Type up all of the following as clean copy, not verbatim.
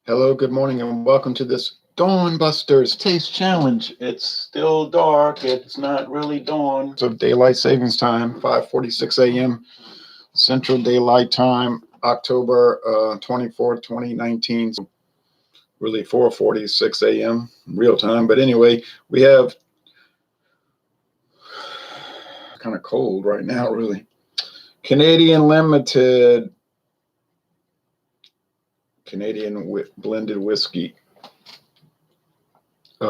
Hello, good morning, and welcome to this Dawn Busters Taste Challenge. It's still dark. It's not really dawn. So daylight savings time, 5:46 a.m. Central Daylight Time, October 24th, 2019. So really 4:46 a.m. real time. But anyway, we have kind of cold right now, really. Canadian Limited, Canadian blended whiskey.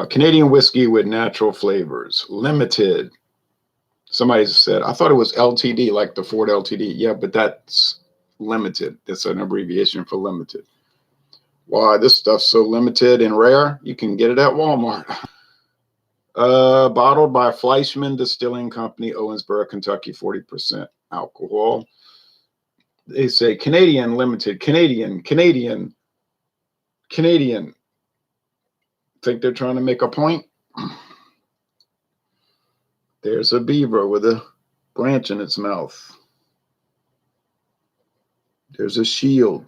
Canadian whiskey with natural flavors, limited. Somebody said, I thought it was LTD, like the Ford LTD. Yeah, but that's limited. That's an abbreviation for limited. Why, this stuff's so limited and rare, you can get it at Walmart. Bottled by Fleischmann Distilling Company, Owensboro, Kentucky, 40% alcohol. They say Canadian limited, Canadian. Think they're trying to make a point? There's a beaver with a branch in its mouth. There's a shield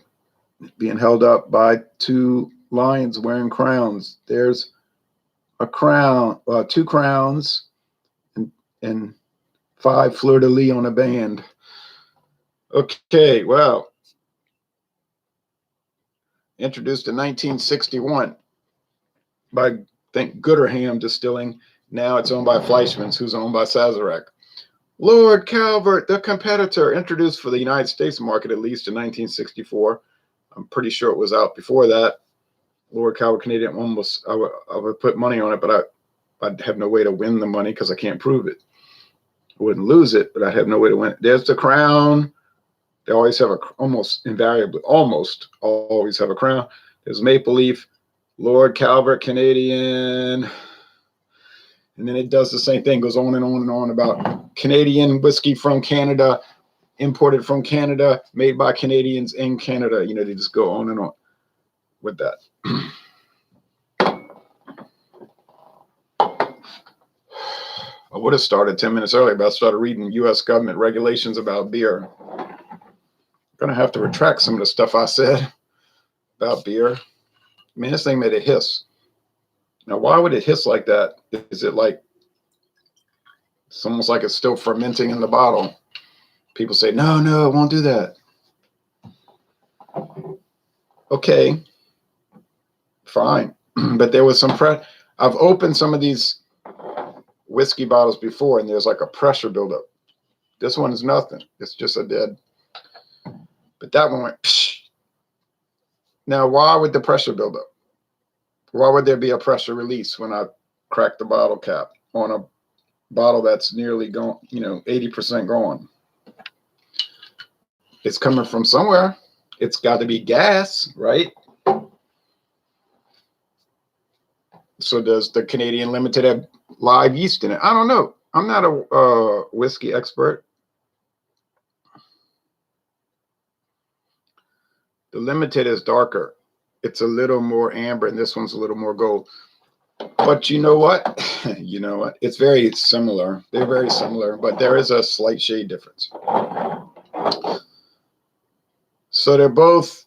being held up by two lions wearing crowns. There's a crown, two crowns, and five fleur de lis on a band. Okay, well, introduced in 1961 by, I think, Gooderham Distilling. Now it's owned by Fleischmann's, who's owned by Sazerac. Lord Calvert, the competitor, introduced for the United States market at least in 1964. I'm pretty sure it was out before that. Lord Calvert Canadian, almost, I would put money on it, but I'd have no way to win the money because I can't prove it. I wouldn't lose it, but I'd have no way to win it. There's the crown. They always have almost invariably, almost always have a crown. There's Maple Leaf, Lord Calvert Canadian. And then it does the same thing, goes on and on and on about Canadian whiskey from Canada, imported from Canada, made by Canadians in Canada. They just go on and on with that. I would have started 10 minutes earlier, but I started reading U.S. government regulations about beer. I'm going to have to retract some of the stuff I said about beer. I mean, this thing made it hiss. Now, why would it hiss like that? Is it like, it's almost like it's still fermenting in the bottle. People say, no, it won't do that. Okay, fine. But there was some I've opened some of these whiskey bottles before, and there's like a pressure buildup. This one is nothing. It's just a dead. But that one went, psh. Now, why would the pressure build up? Why would there be a pressure release when I crack the bottle cap on a bottle that's nearly gone, 80% gone? It's coming from somewhere. It's got to be gas, right? So does the Canadian Limited have live yeast in it? I don't know. I'm not a whiskey expert. The Limited is darker. It's a little more amber, and this one's a little more gold. But you know what? It's very similar. They're very similar, but there is a slight shade difference. So they're both,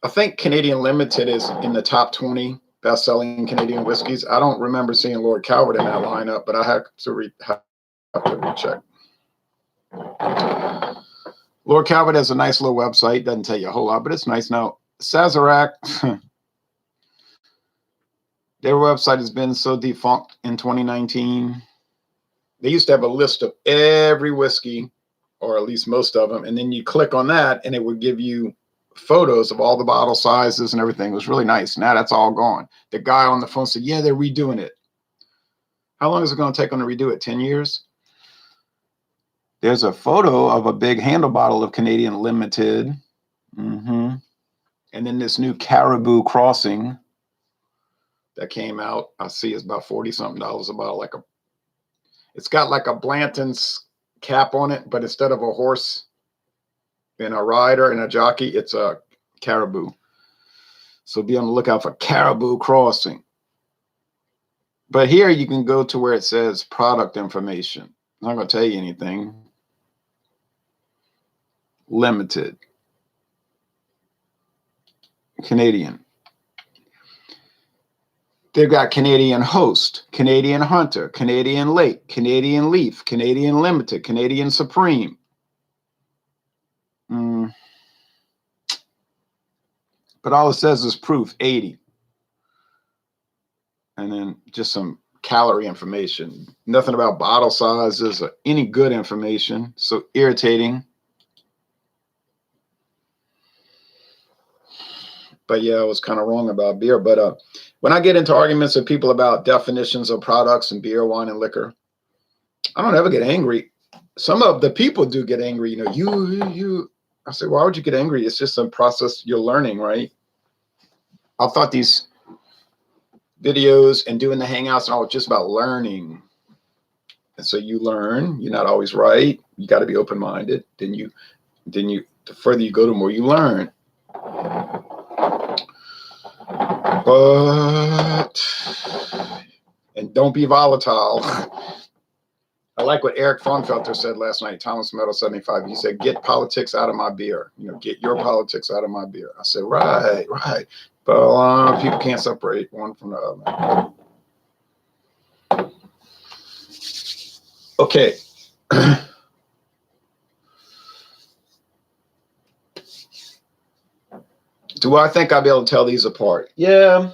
I think Canadian Limited is in the top 20 best-selling Canadian whiskeys. I don't remember seeing Lord Calvert in that lineup, but I have to recheck. Lord Calvert has a nice little website. Doesn't tell you a whole lot, but it's nice. Now, Sazerac, their website has been so defunct in 2019. They used to have a list of every whiskey, or at least most of them, and then you click on that, and it would give you photos of all the bottle sizes and everything. It was really nice. Now that's all gone. The guy on the phone said, yeah, they're redoing it. How long is it going to take them to redo it? 10 years? There's a photo of a big handle bottle of Canadian Limited. And then this new Caribou Crossing that came out, I see it's about $40-something a bottle. It's got like a Blanton's cap on it, but instead of a horse and a rider and a jockey, it's a caribou. So be on the lookout for Caribou Crossing. But here you can go to where it says product information. I'm not going to tell you anything. Limited. Canadian. They've got Canadian Host, Canadian Hunter, Canadian Lake, Canadian Leaf, Canadian Limited, Canadian Supreme. But all it says is proof, 80. And then just some calorie information. Nothing about bottle sizes or any good information. So irritating. But yeah, I was kind of wrong about beer. But when I get into arguments with people about definitions of products and beer, wine, and liquor, I don't ever get angry. Some of the people do get angry. You know, you. I say, why would you get angry? It's just a process you're learning, right? I thought these videos and doing the hangouts and all just about learning. And so you learn. You're not always right. You got to be open-minded. Then you, the further you go, the more you learn. And don't be volatile. I like what Eric Fraunfelter said last night, Thomas Meadow 75. He said, get politics out of my beer. You know, get your politics out of my beer. I said, right. But people can't separate one from the other. Okay. Do I think I'll be able to tell these apart? Yeah,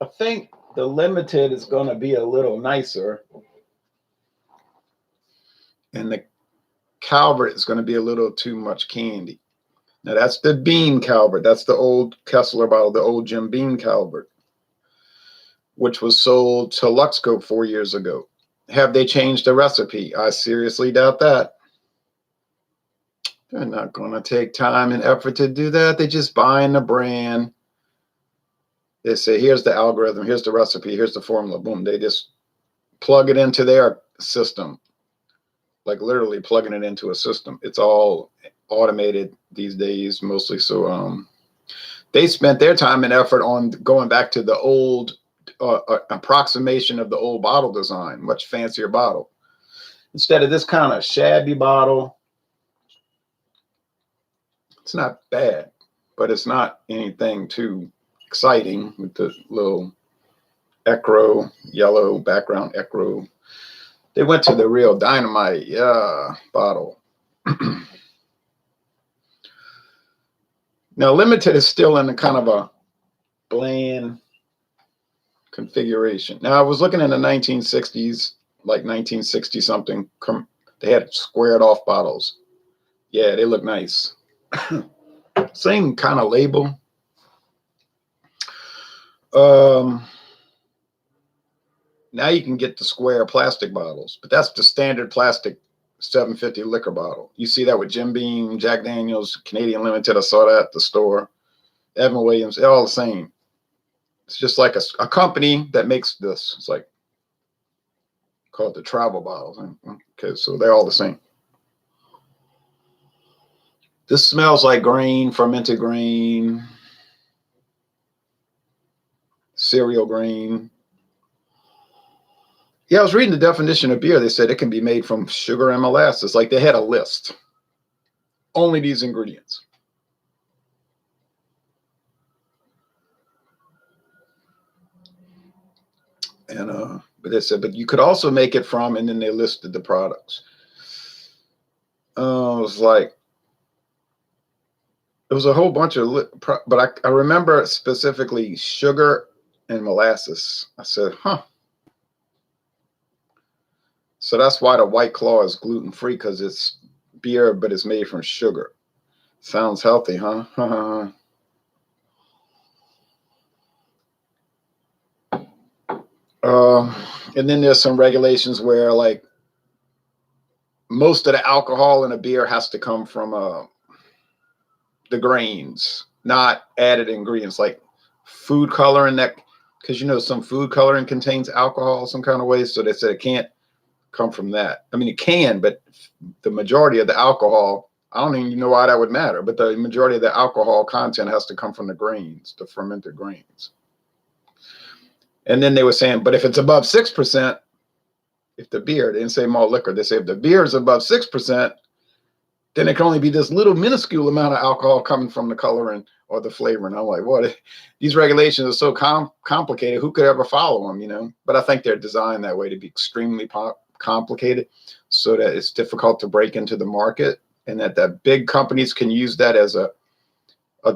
I think the limited is going to be a little nicer. And the Calvert is going to be a little too much candy. Now, that's the Beam Calvert. That's the old Kessler bottle, the old Jim Beam Calvert, which was sold to Luxco 4 years ago. Have they changed the recipe? I seriously doubt that. They're not going to take time and effort to do that. They just buying the brand. They say, here's the algorithm, here's the recipe, here's the formula. Boom. They just plug it into their system. Like literally plugging it into a system. It's all automated these days, mostly. So they spent their time and effort on going back to the old approximation of the old bottle design, much fancier bottle. Instead of this kind of shabby bottle, it's not bad, but it's not anything too exciting with the little Ecro yellow background Ecro. They went to the real dynamite bottle. Now, limited is still in a kind of a bland configuration. Now, I was looking in the 1960s, like 1960 something. They had squared off bottles. Yeah, they look nice. Same kind of label. Now you can get the square plastic bottles, but that's the standard plastic 750 liquor bottle. You see that with Jim Beam, Jack Daniels, Canadian Limited. I saw that at the store. Evan Williams, they're all the same. It's just like a company that makes this. It's like called the travel bottles. Okay, so they're all the same. This smells like grain, fermented grain, cereal grain. Yeah, I was reading the definition of beer. They said it can be made from sugar and molasses. Like they had a list. Only these ingredients. And but they said, but you could also make it from, and then they listed the products. It was like, it was a whole bunch of, but I remember specifically sugar and molasses. I said, huh. So that's why the White Claw is gluten-free, because it's beer, but it's made from sugar. Sounds healthy, huh? And then there's some regulations where like most of the alcohol in a beer has to come from the grains, not added ingredients like food coloring, that because you know some food coloring contains alcohol some kind of way. So they said it can't come from that. I mean, it can, but the majority of the alcohol, I don't even know why that would matter, but the majority of the alcohol content has to come from the grains, the fermented grains. And then they were saying, but if it's above 6%, if the beer, they didn't say malt liquor, they say if the beer is above 6%, then it can only be this little minuscule amount of alcohol coming from the coloring or the flavor. And I'm like, what? These regulations are so complicated. Who could ever follow them, you know? But I think they're designed that way to be extremely complicated so that it's difficult to break into the market, and that big companies can use that as a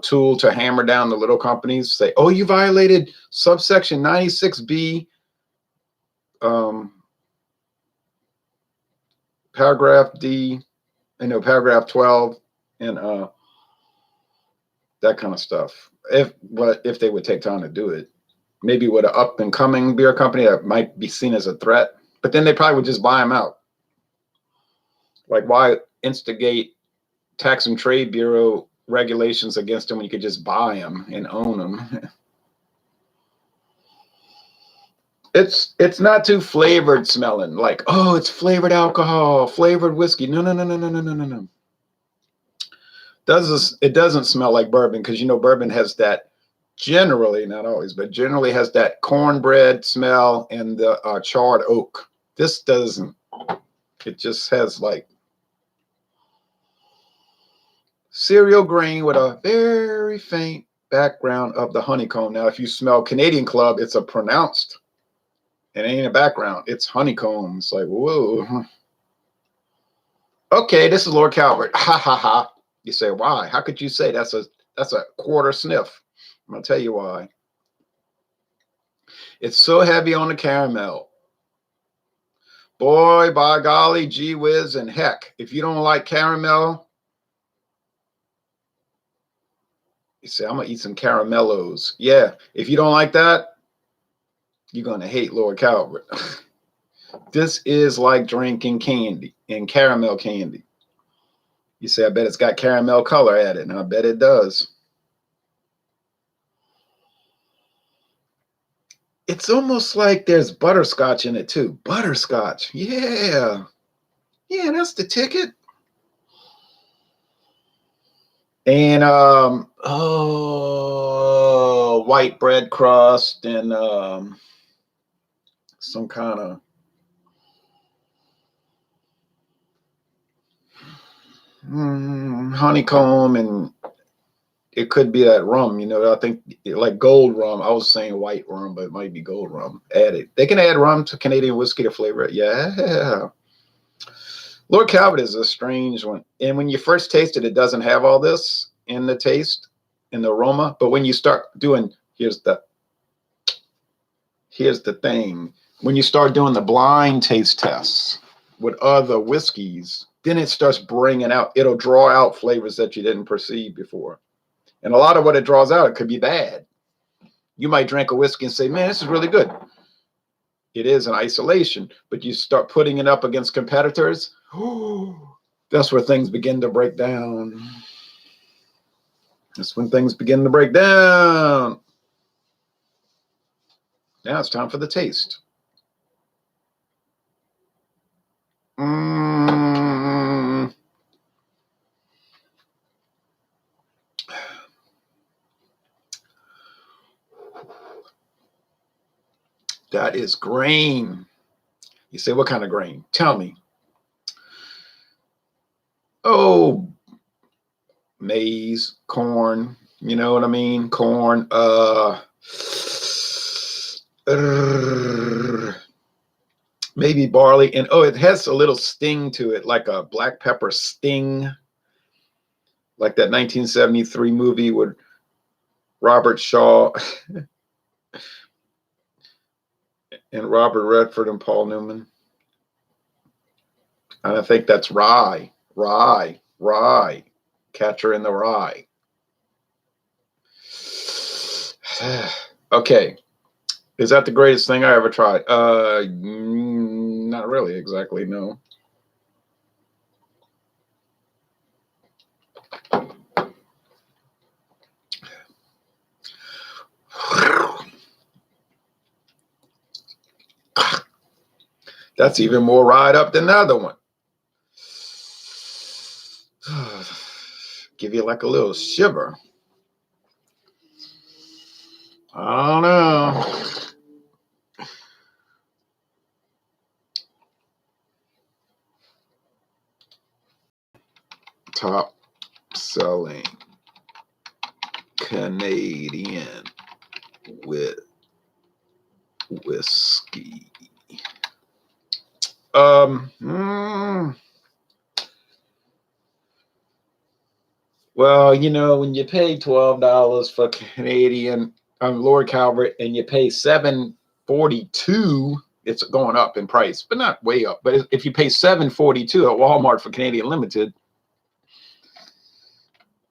tool to hammer down the little companies. Say, oh, you violated subsection 96B, paragraph D, paragraph 12, and that kind of stuff. If they would take time to do it, maybe with an up and coming beer company that might be seen as a threat, but then they probably would just buy them out. Like, why instigate Tax and Trade Bureau regulations against them when you could just buy them and own them? It's not too flavored smelling, like, oh, it's flavored alcohol, flavored whiskey. No. It doesn't smell like bourbon, because bourbon has that, generally, not always, but generally has that cornbread smell and the charred oak. This doesn't. It just has like cereal grain with a very faint background of the honeycomb. Now, if you smell Canadian Club, it's a pronounced. It ain't a background. It's honeycomb. It's like, whoa. Okay, this is Lord Calvert. Ha ha ha. You say, why? How could you say that's a quarter sniff? I'm gonna tell you why. It's so heavy on the caramel. Boy, by golly, gee whiz, and heck, if you don't like caramel, you say, I'm gonna eat some caramellos. Yeah, if you don't like that, you're gonna hate Lord Calvert. This is like drinking candy and caramel candy. You say, I bet it's got caramel color at it, and I bet it does. It's almost like there's butterscotch in it too. Butterscotch. Yeah. Yeah, that's the ticket. And white bread crust and some kind of honeycomb, and it could be that rum, I think like gold rum. I was saying white rum, but it might be gold rum added. They can add rum to Canadian whiskey to flavor it. Yeah. Lord Calvert is a strange one. And when you first taste it, it doesn't have all this in the taste, in the aroma. But when you start doing, here's the thing. When you start doing the blind taste tests with other whiskeys, then it starts bringing out, it'll draw out flavors that you didn't perceive before. And a lot of what it draws out, it could be bad. You might drink a whiskey and say, man, this is really good. It is in isolation, but you start putting it up against competitors, that's where things begin to break down. That's when things begin to break down. Now it's time for the taste. That is grain. You say, what kind of grain? Tell me. Oh, maize, corn, you know what I mean? Corn, maybe barley. And it has a little sting to it, like a black pepper sting, like that 1973 movie with Robert Shaw and Robert Redford and Paul Newman. And I think that's rye. Catcher in the Rye. Okay. Is that the greatest thing I ever tried? Not really, exactly, no. That's even more ride up than the other one. Give you like a little shiver. I don't know. Top selling Canadian with whiskey. Well, you know, when you pay $12 for Canadian Lord Calvert and you pay $7.42, it's going up in price, but not way up. But if you pay $7.42 at Walmart for Canadian Limited,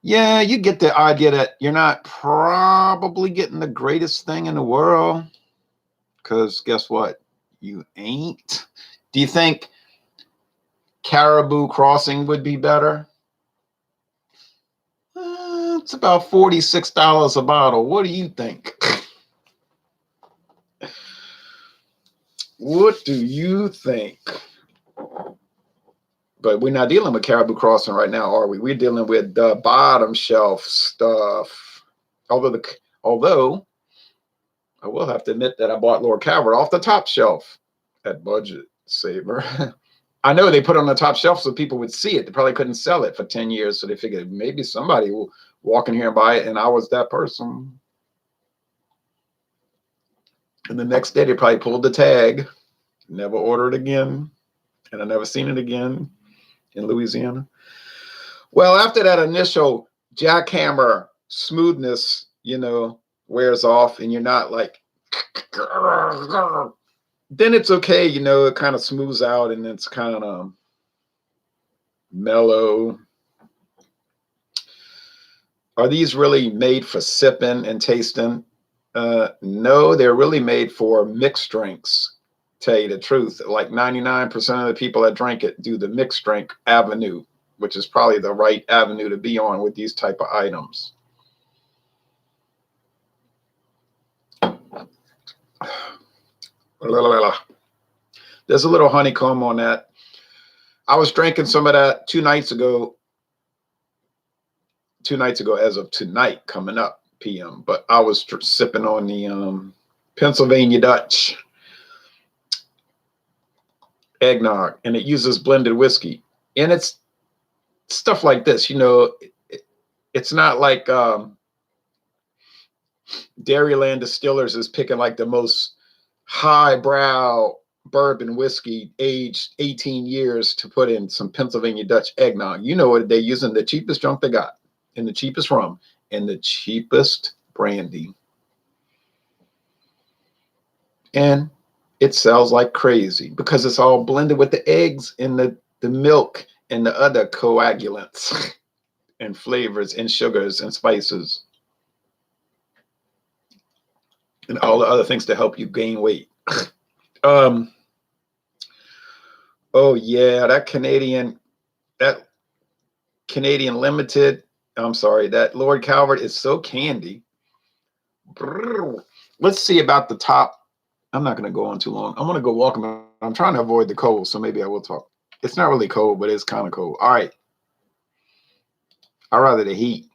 yeah, you get the idea that you're not probably getting the greatest thing in the world. Because guess what? You ain't. Do you think Caribou Crossing would be better? It's about $46 a bottle. What do you think? What do you think? But we're not dealing with Caribou Crossing right now, are we? We're dealing with the bottom shelf stuff. Although I will have to admit that I bought Lord Calvert off the top shelf at Budget Saver. I know they put it on the top shelf so people would see it. They probably couldn't sell it for 10 years, so they figured maybe somebody will walk in here and buy it, and I was that person. And the next day, they probably pulled the tag, never ordered again, and I never seen it again in Louisiana. Well, after that initial jackhammer smoothness, you know, wears off, and you're not like, then it's okay, you know, it kind of smooths out, and it's kind of mellow. Are these really made for sipping and tasting? No, they're really made for mixed drinks. Tell you the truth, like 99% of the people that drink it do the mixed drink avenue, which is probably the right avenue to be on with these type of items. There's a little honeycomb on that. I was drinking some of that 2 nights ago. 2 nights ago, as of tonight, coming up PM. But I was sipping on the Pennsylvania Dutch eggnog, and it uses blended whiskey. And it's stuff like this, you know. It's not like Dairyland Distillers is picking like the most highbrow bourbon whiskey aged 18 years to put in some Pennsylvania Dutch eggnog. You know what? They're using the cheapest junk they got, and the cheapest rum, and the cheapest brandy. And it sells like crazy because it's all blended with the eggs and the milk and the other coagulants and flavors and sugars and spices and all the other things to help you gain weight. Oh yeah, that Canadian Limited, I'm sorry, that Lord Calvert is so candy. Let's see about the top. I'm not going to go on too long. I'm going to go walking. I'm trying to avoid the cold, so maybe I will talk. It's not really cold, but it's kind of cold. All right. I'd rather the heat.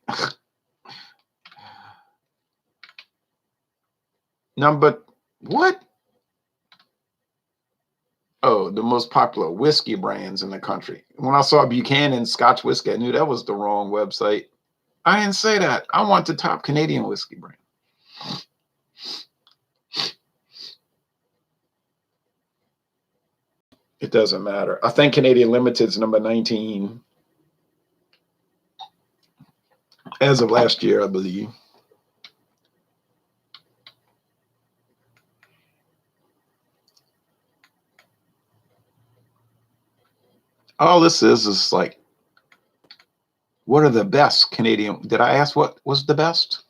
Number what? Oh, the most popular whiskey brands in the country. When I saw Buchanan Scotch whiskey, I knew that was the wrong website. I didn't say that. I want the top Canadian whiskey brand. It doesn't matter. I think Canadian Limited is number 19 as of last year, I believe. All this is like, what are the best Canadian? Did I ask what was the best?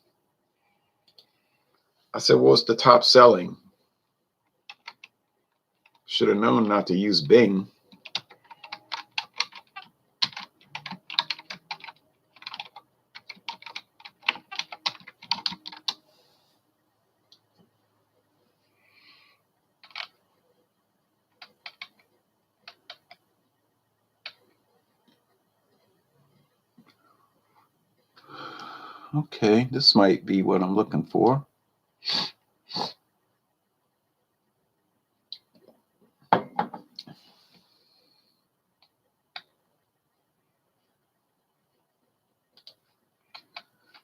I said, what's the top selling? Should have known not to use Bing. Okay, this might be what I'm looking for.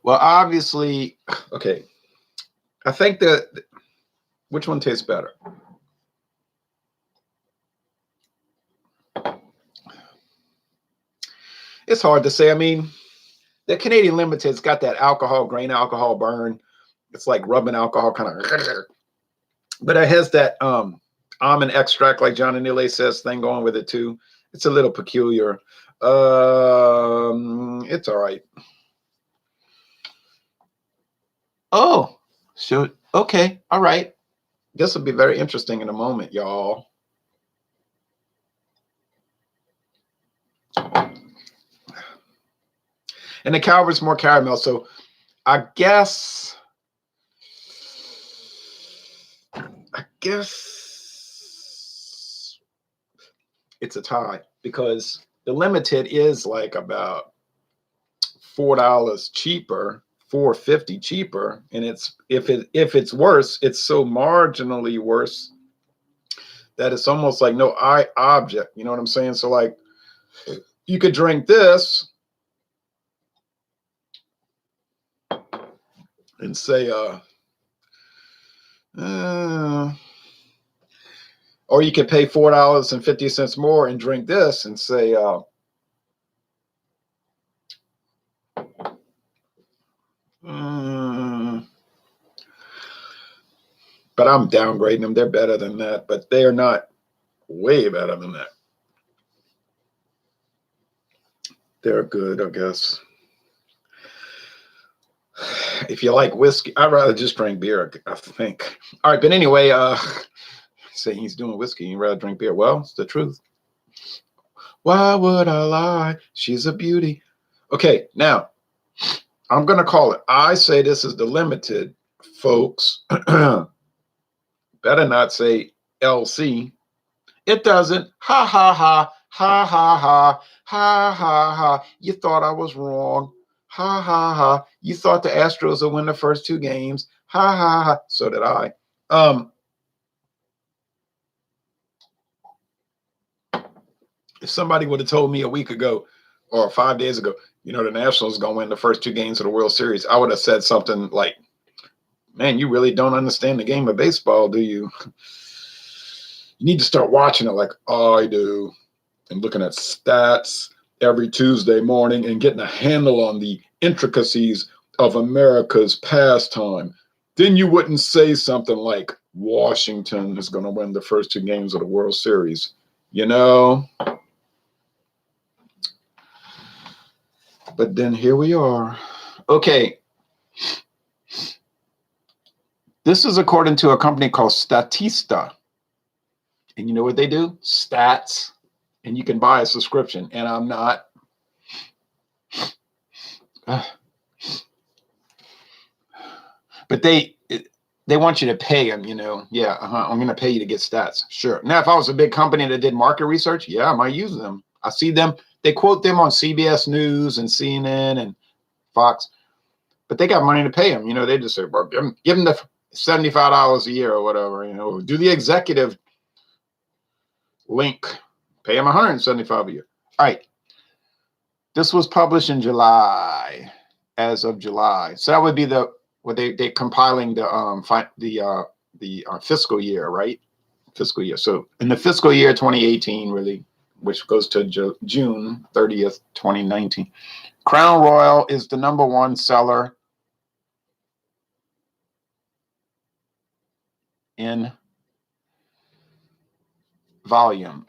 Well, obviously, okay. I think that which one tastes better? It's hard to say. I mean, the Canadian Limited's got that alcohol, grain alcohol burn. It's like rubbing alcohol kind of, but it has that almond extract, like John Anile says, thing going with it too. It's a little peculiar. It's all right. Oh, so okay, all right. This will be very interesting in a moment, y'all. And the Calvert's more caramel, so I guess it's a tie because the Limited is like about $4 cheaper, $4.50 cheaper, and it's if it's worse, it's so marginally worse that it's almost like no object. You know what I'm saying? So like, you could drink this and say, or you could pay $4.50 more and drink this and say, but I'm downgrading them. They're better than that, but they are not way better than that. They're good, I guess. If you like whiskey, I'd rather just drink beer, I think. All right, but anyway, saying he's doing whiskey, you'd rather drink beer. Well, it's the truth. Why would I lie? She's a beauty. Okay, now I'm going to call it. I say this is the Limited, folks. Better not say LC. It doesn't. Ha, ha, ha. Ha, ha, ha. Ha, ha, ha. You thought I was wrong. Ha, ha, ha. You thought the Astros would win the first 2 games. Ha, ha, ha. So did I. If somebody would have told me a week ago or 5 days ago, the Nationals going to win the first 2 games of the World Series, I would have said something like, man, you really don't understand the game of baseball, do you? You need to start watching it like I do and looking at stats every Tuesday morning and getting a handle on the intricacies of America's pastime. Then you wouldn't say something like Washington is going to win the first 2 games of the World Series. But then here we are. Okay. This is according to a company called Statista. And you know what they do? Stats. And you can buy a subscription. And I'm not. But they want you to pay them, Yeah, I'm going to pay you to get stats. Sure. Now, if I was a big company that did market research, yeah, I might use them. I see them. They quote them on CBS News and CNN and Fox. But they got money to pay them. They just say, well, give them the $75 a year or whatever. Do the executive link. Pay them $175 a year. All right. This was published in July, as of July. So that would be they're compiling the fiscal year, right? Fiscal year. So in the fiscal year 2018, really, which goes to June 30th, 2019, Crown Royal is the #1 seller in volume.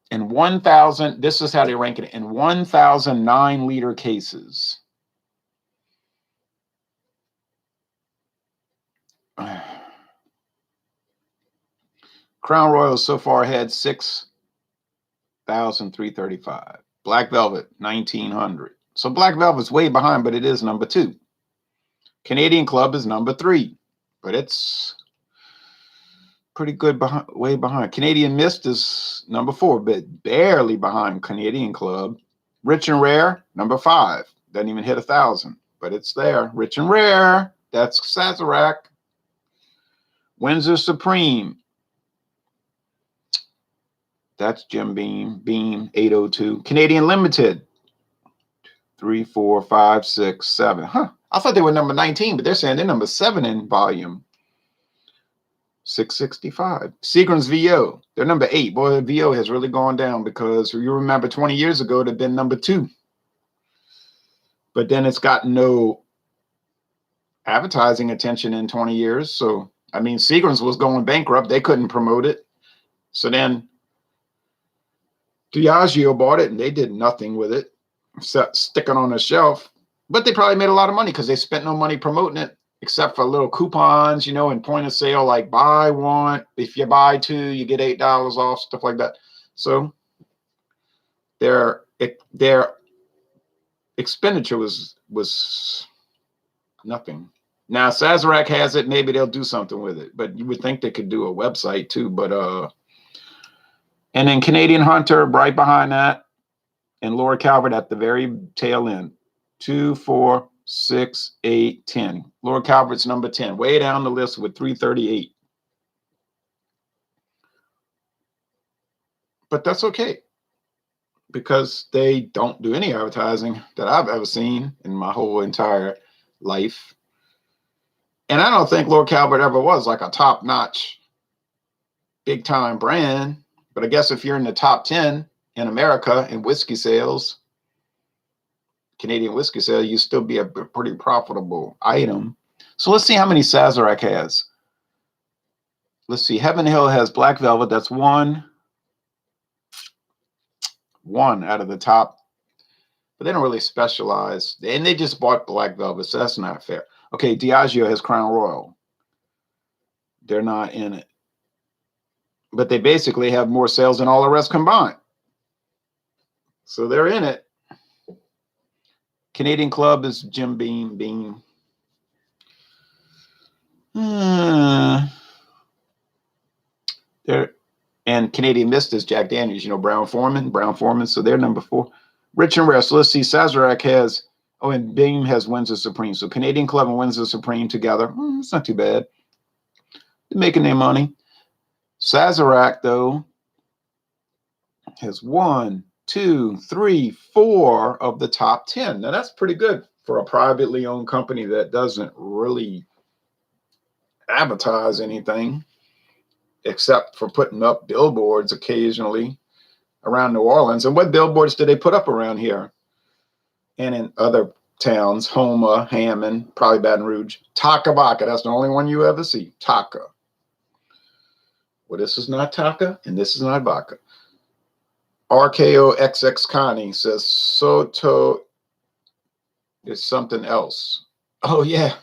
In 1,000, this is how they rank it, in 1,009-liter cases. Crown Royal so far had 6,335. Black Velvet, 1,900. So Black Velvet's way behind, but it is #2. Canadian Club is #3, but it's pretty good way behind. Canadian Mist is #4, but barely behind Canadian Club. Rich and Rare, #5. Doesn't even hit 1,000, but it's there. Rich and Rare, that's Sazerac. Windsor Supreme, that's Jim Beam, 802. Canadian Limited, 3, 4, 5, 6, 7. Huh. I thought they were number 19, but they're saying they're number 7 in volume. 665. Seagram's VO. They're number 8. Boy, the VO has really gone down because you remember 20 years ago, they'd been number 2. But then it's got no advertising attention in 20 years. So, I mean, Seagram's was going bankrupt. They couldn't promote it. So then Diageo bought it and they did nothing with it except sticking on the shelf. But they probably made a lot of money because they spent no money promoting it except for little coupons, you know, and point of sale, like buy one. If you buy 2, you get $8 off, stuff like that. So their expenditure was nothing. Now Sazerac has it. Maybe they'll do something with it, but you would think they could do a website too. But and then Canadian Hunter right behind that, and Lord Calvert at the very tail end. 2, 4, 6, 8, 10. Lord Calvert's number 10, way down the list with 338. But that's okay, because they don't do any advertising that I've ever seen in my whole entire life. And I don't think Lord Calvert ever was like a top-notch, big-time brand. But I guess if you're in the top 10 in America in whiskey sales, Canadian whiskey sales, you still be a pretty profitable item. So let's see how many Sazerac has. Let's see. Heaven Hill has Black Velvet. That's one out of the top. But they don't really specialize. And they just bought Black Velvet, so that's not fair. Okay, Diageo has Crown Royal. They're not in it. But they basically have more sales than all the rest combined. So they're in it. Canadian Club is Jim Beam. There, and Canadian Mist is Jack Daniels, you know, Brown Foreman. So they're number 4. Rich and Rare. So let's see. Sazerac has, and Beam has Windsor Supreme. So Canadian Club and Windsor Supreme together. It's not too bad. They're making their money. Sazerac, though, has 1, 2, 3, 4 of the top 10. Now, that's pretty good for a privately owned company that doesn't really advertise anything except for putting up billboards occasionally around New Orleans. And what billboards do they put up around here and in other towns? Houma, Hammond, probably Baton Rouge. Taka Vodka, that's the only one you ever see. Taka. Well, this is not Taka, and this is not vodka. RKO XX Connie says Soto is something else. Oh, yeah.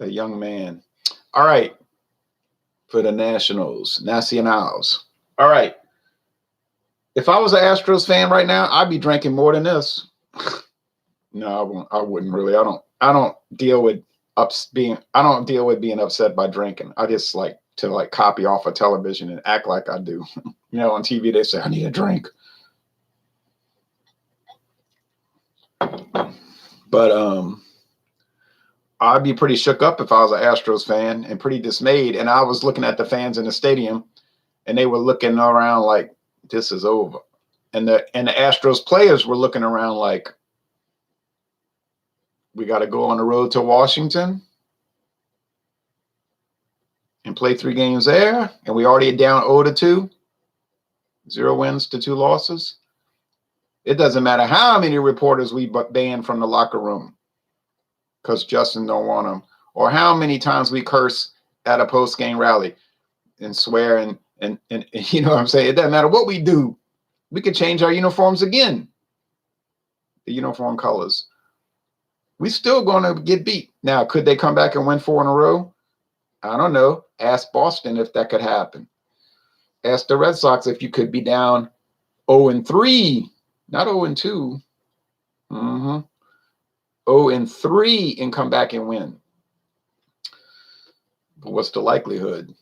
That young man. All right. For the Nationals. All right. If I was an Astros fan right now, I'd be drinking more than this. No, I wouldn't really. I don't deal with being upset by drinking. I just like to like copy off of television and act like I do. You know, on TV they say I need a drink. But I'd be pretty shook up if I was an Astros fan and pretty dismayed. And I was looking at the fans in the stadium and they were looking around like this is over. And the Astros players were looking around like we got to go on the road to Washington and play 3 games there, and we already down 0-2, 0 wins to 2 losses. It doesn't matter how many reporters we banned from the locker room because Justin don't want them, or how many times we curse at a post-game rally and swear and you know what I'm saying? It doesn't matter what we do. We could change our uniforms again, the uniform colors. We still going to get beat. Now, could they come back and win 4 in a row? I don't know. Ask Boston if that could happen. Ask the Red Sox if you could be down 0-3, not 0-2. 0-3 and come back and win. But what's the likelihood?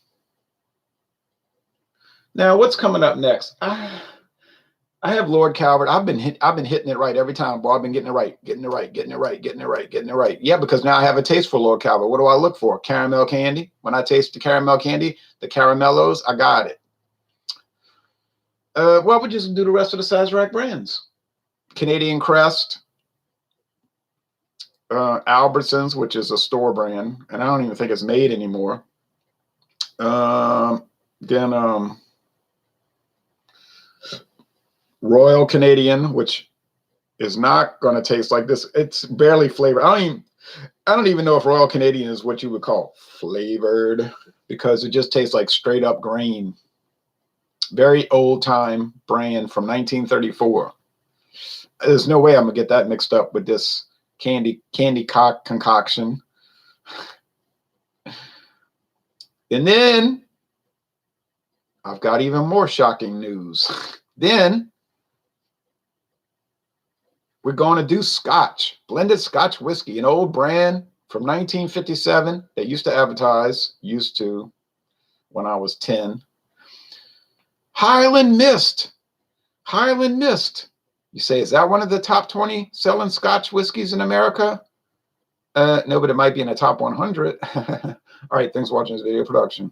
Now, what's coming up next? I have Lord Calvert. I've been hitting it right every time, bro. I've been getting it right. Yeah, because now I have a taste for Lord Calvert. What do I look for? Caramel candy. When I taste the caramel candy, the caramellos, I got it. Well, we just do the rest of the Sazerac brands. Canadian Crest, Albertsons, which is a store brand, and I don't even think it's made anymore. Then Royal Canadian, which is not going to taste like this. It's barely flavored. I don't even know if Royal Canadian is what you would call flavored, because it just tastes like straight up grain. Very old time brand from 1934. There's no way I'm gonna get that mixed up with this candy concoction. And then I've got even more shocking news. Then we're going to do Scotch, blended Scotch whiskey, an old brand from 1957 that used to advertise, when I was 10. Highland Mist. Highland Mist. You say, is that one of the top 20 selling Scotch whiskeys in America? No, but it might be in the top 100. All right, thanks for watching this video production.